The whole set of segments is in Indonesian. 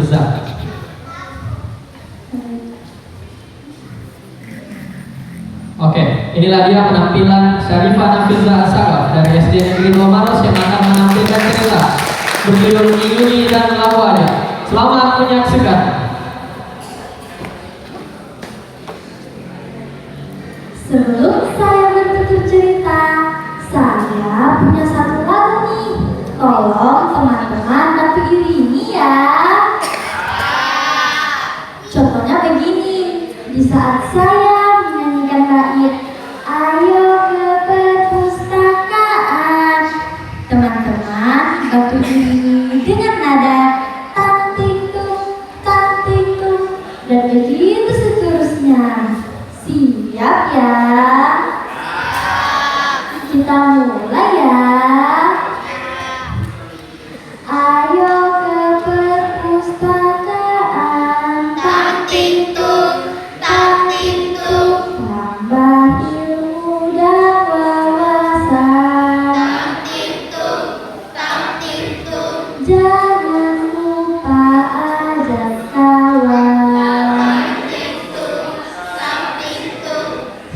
Firza. Oke, inilah dia penampilan Syarifah Nafilza Asagaf dari SD Negeri 2 Maros yang akan menampilkan cerita berjudul Yuni dan Lawannya. Selamat menyaksikan. Sebelum saya bertutur cerita, saya punya satu lagu nih. Tolong teman-teman dapat ini ya. Contohnya begini, di saat saya menyanyikan bait "Ayo ke perpustakaan", teman-teman bantu ini dengan nada tang ting tung, dan begitu seterusnya. Siap ya? Kita mulai ya. Ayo ke perpustakaan, tang ting tung, tambah ilmu dan wawasan. Jangan lupa ajak kawan.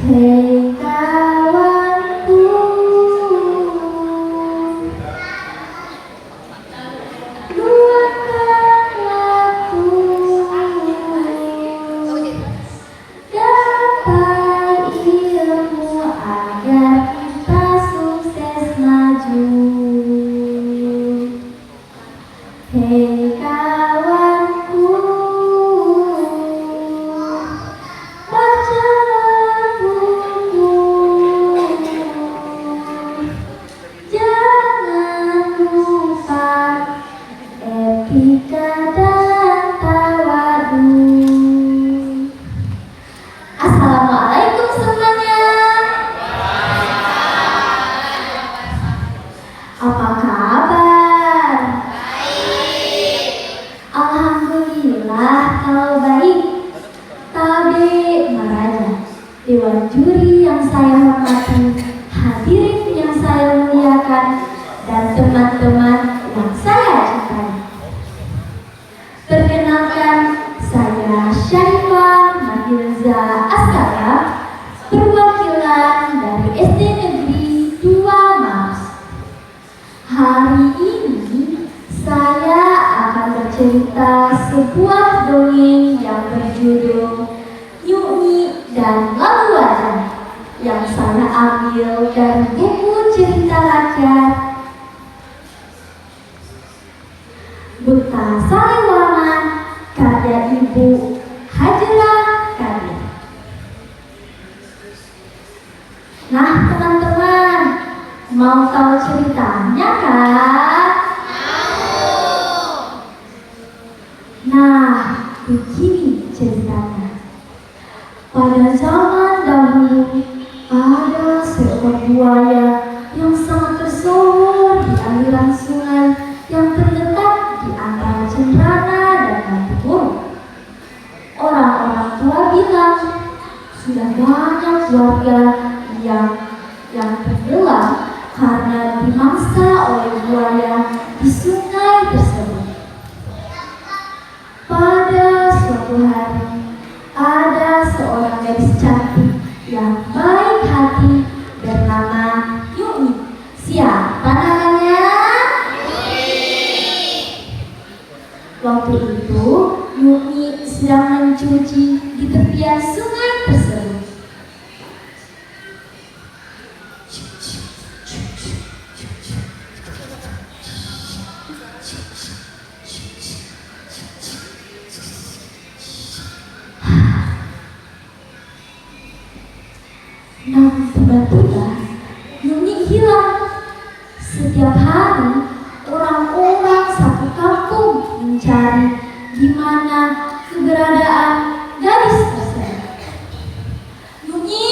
Hei kawanku, luangkan waktu, dapat ilmu agar kita sukses maju. Hei kawanku, bacalah buku, jangan lupa etika dan tawadu. Assalamualaikum semuanya. Apa kabar? Alhamdulillah kalau baik. Tabe Maraja, Dewan Juri yang saya hormati, hadirin yang saya muliakan, dan teman-teman yang saya cintai. Perkenalkan, saya Syarifah Nafilza Asagaf, perwakilan dari SD Negeri 2 Maros. Hari ini saya akan bercerita sebuah dongeng yang berjudul Yuni dan Lawannya yang saya ambil dari buku cerita rakyat Buta Salewangan karya Ibu Hajrah Kadir. Nah teman-teman, mau tahu ceritanya kan? Nah, begini ceritanya. Pada zaman dahulu, ada seekor buaya yang sangat tersohor di aliran sungai yang terletak di antara Cendana dan Bantimurung. Orang-orang tua bilang, sudah banyak warga yang tenggelam karena dimangsa oleh buaya di sungai tersebut. Pada suatu hari, ada seorang gadis cantik yang baik hati bernama Yuni. Siapa namanya? Waktu itu, Yuni sedang mencuci di tepian sungai tersebut. Namun tiba-tiba Yuni hilang. Setiap hari orang-orang satu kampung mencari di mana keberadaan gadis tersebut. Yuni,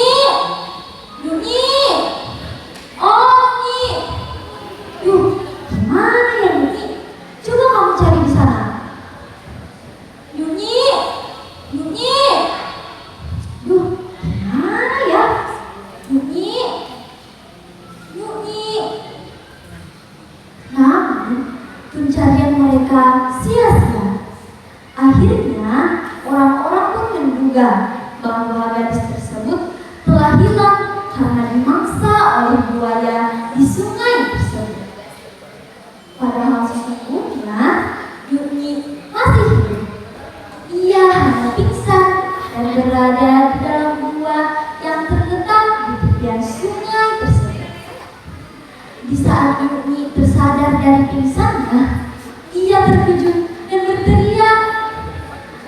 Yuni, oh Yuni, yuh, gimana ya Yuni? Coba kamu cari di sana. Yuni, Yuni, yuh, gimana ya? Yuni, Yuni. Namun pencarian mereka sia-sia menduga bahwa gadis tersebut telah hilang karena dimangsa oleh buaya di sungai tersebut. Padahal sesungguhnya Yuni masih hidup. Ia hanya pingsan dan berada di dalam gua yang terletak di tepian sungai tersebut. Di saat Yuni tersadar dari pingsannya, ia terkejut dan berteriak,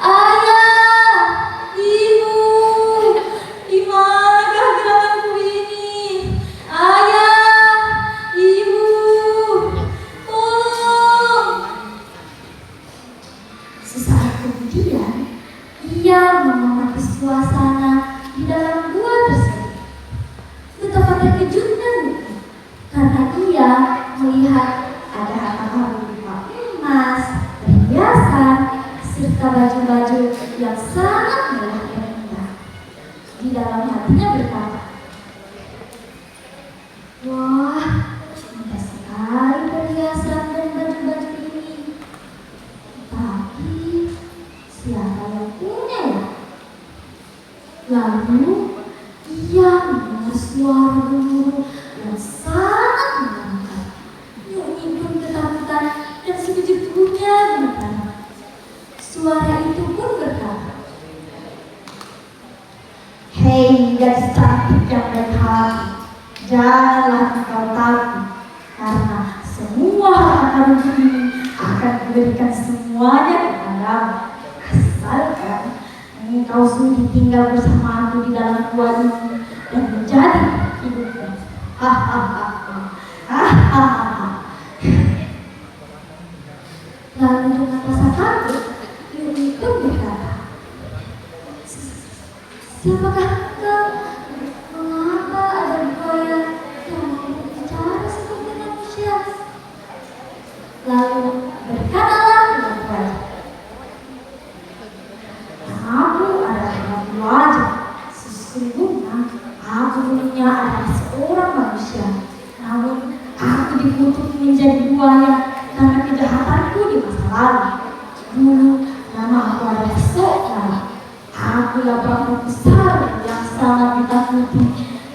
"Ayah, ibu, di manakah geranganku ini? Ayah, ibu, tolong!" Sesaat kemudian, ia mengamati suasana di dalam gua tersebut. Betapa terkejutnya Yuni, karena ia melihat ada harta berupa emas, perhiasan, serta baju-baju yang sangat mewah dan indah. Di dalam hatinya berkata, "Wah, indah sekali perhiasan dan baju-baju ini. Tapi siapa yang punya ya?" Lalu ia mendengar suara gemuruh yang sangat menyenangkan. Yuni pun ketakutan dan sekejap tubuhnya gemetar. Suara itu pun berkata, "Hei gadis cantik yang baik hati, janganlah engkau takut, karena semua harta karunku ini akan kuberikan semuanya kepadamu, asalkan engkau sudi tinggal bersama aku di dalam gua ini dan menjadi hidupku." Hahaha. Lalu dengan rasa takut, Yuni pun berkata, "Siapakah engkau? Mengapa ada buaya yang mau berbicara seperti manusia?" Lalu berkatalah dengan buaya, "Aku adalah Ratu Wajah. Sesungguhnya aku dulunya adalah seorang manusia, namun aku dikutuk menjadi buaya karena kejahatanku di masa lalu. Dulu nama aku adalah Sokra. Akulah perampok besar yang sangat ditakuti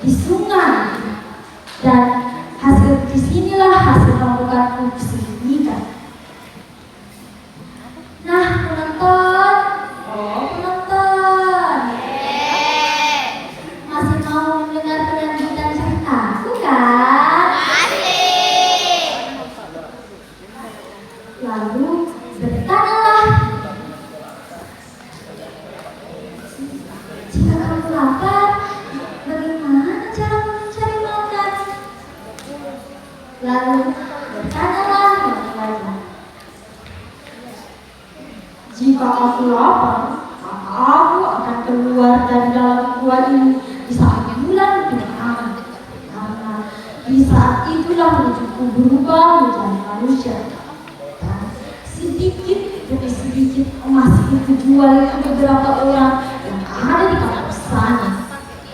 di sungai. Dan disinilah hasil rampokanku disembunyikan." Nah, penonton, penonton, masih mau mendengar kelanjutan ceritaku kan? Lalu bertanyalah, "Jika kamu lapar, bagaimana cara mencari makan?" Lalu bertanyalah yang lain, "Jika aku lapar, maka aku akan keluar dari dalam gua ini di saat bulan purnama, karena di saat itulah wujudku berubah menjadi manusia. Dan sedikit demi sedikit emas itu jual ke beberapa orang yang ada di kampus sana.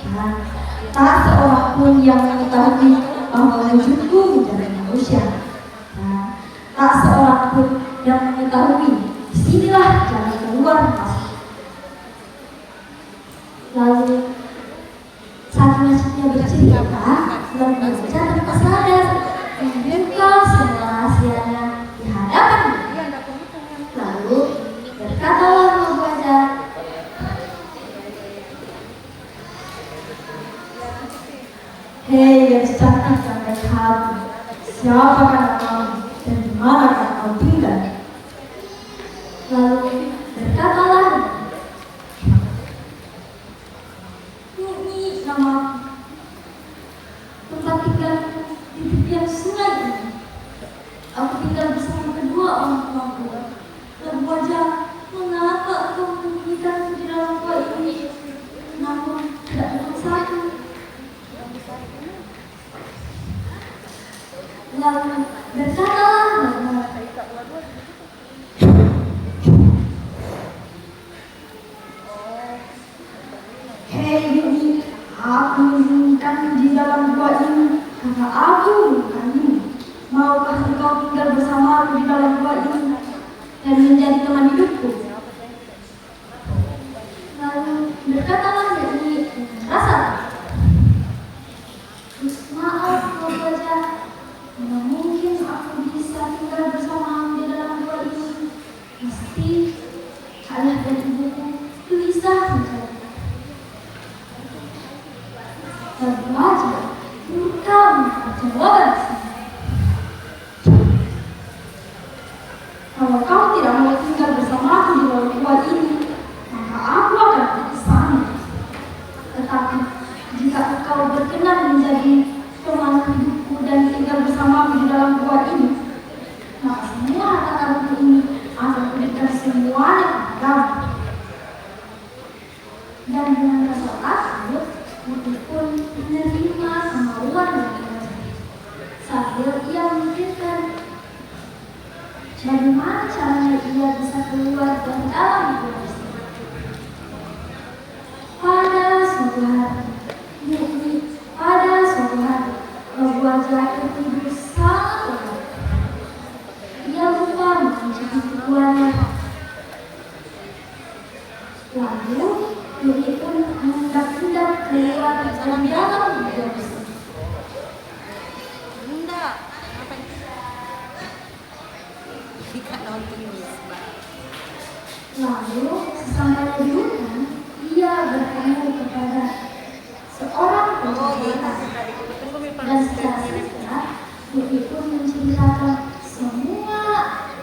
Dan tak seorang pun yang mengetahui bahwa wujudku menjadi manusia. Dan tak seorang pun yang mengetahui disinilah jalan keluar masuk." Lalu saat nasibnya bercerita, lalu baca tanpa sadar membuka semua rahasianya di hadapannya. Lalu berkatalah Sang Buaya, "Hei gadis cantik yang baik hati, siapakah kamu dan di manakah kau tinggal?" Lalu berkatalah, "Yuni namaku. Tempat tinggalku di tepian sungai ini. Aku tinggal bersama kedua orang tuaku. Lalu wajah, mengapa kau menyembunyikanku di dalam gua ini? Namun tidak memaksaku." Lalu berkatalah bahwa, "Hei Yuni, aku menyembunyikanmu di dalam gua ini karena aku menyukaimu. Maukah engkau tinggal bersamaku di dalam gua ini dan menjadi teman hidupku?" Lalu keluar dan dalam gua itu. Pada suatu hari, Labu Wajah tertidur sangat lelap. Ia lupa mencuci kukuannya. Lalu Yuni pun hendak-hendak keluar dan dalam gua itu. Lalu sesampainya di hutan, ia bertemu kepada seorang perempuan dan secara singkat Yuni pun menceritakan semua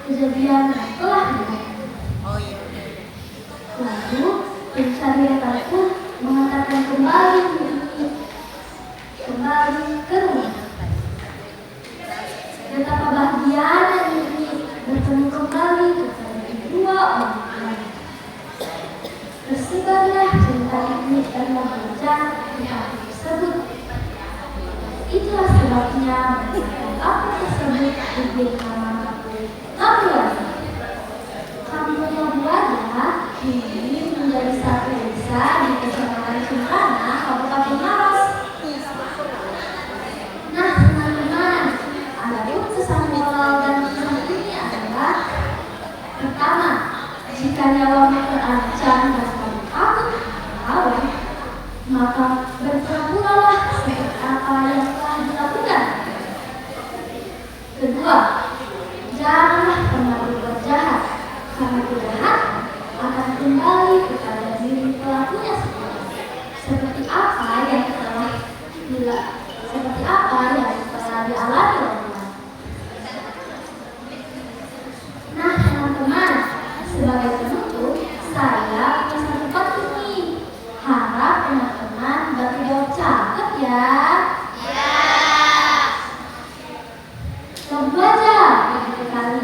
kejadian yang telah dilakukan. Lalu pencari lebar pun mengantarkan kembali Yuni ke rumah. Betapa bahagianya Yuni bertemu kembali kepada kedua orang tua. Tersebarlah cerita ini dan membaca di hati tersebut. Itulah sebabnya aku tersebut diberi nama Labu Wajah. Kampung Labu Wajah ini menjadi satu desa di Kecamatan Cengkareng, Kabupaten Maros. Nah, teman-teman, adapun kesan moral dan kisah ini adalah: pertama, jika nyawamu terancam dan kamu takut melawan, maka berpura-puralah seperti apa yang telah dilakukan. Kedua, janganlah pernah berbuat jahat, karena kejahatan akan kembali kepada diri pelakunya sendiri. Seperti apa yang telah dialami orang. Nah, teman-teman, sebagai penutup, saya punya satu pantun nih. Harap teman-teman bantu jawab cakep ya. Labu Wajah, begitu kali.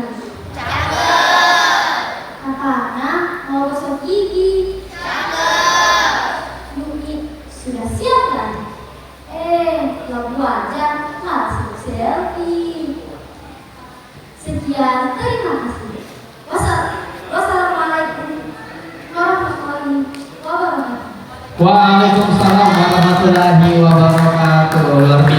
Kakaknya mau gosok gigi. Yuni sudah siap kan? Labu Wajah malah sibuk selfie. Sekian, terima kasih. Wassalamualaikum warahmatullahi wabarakatuh. Waalaikumsalam warahmatullahi wabarakatuh.